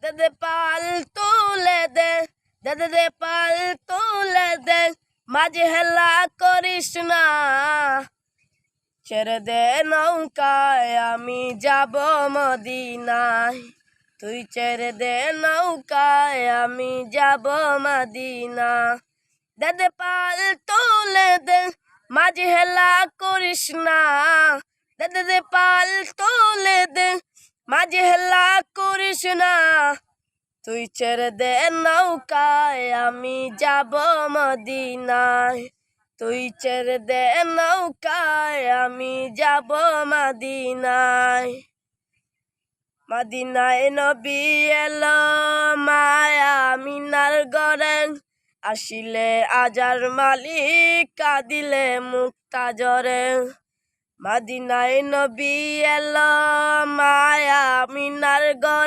দে পাল তুলে দে, দে পাল তুলে দে, মাঝে হেলা করিস না। ছেড়ে দে নৌকায় আমি যাব মদিনায়, তুই ছেড়ে দে নৌকায় আমি যাব মদিনা। দে পাল তুলে দে, মাঝে হেলা করিস না। দে পাল তুলে দে, মাঝে হেলা করিস না। তুই ছেড়ে দে নৌকায় আমি যাব মদিনায়, তুই ছেড়ে দে নৌকায় আমি যাব মদিনায়। মদিনায় নবী এলো মায়া আমিনার ঘরে, আসিলে আজার মালিক কাঁদিলে মুক্তা জরে। মদিনায় নবী এলো মায়া আমিনার ঘরে।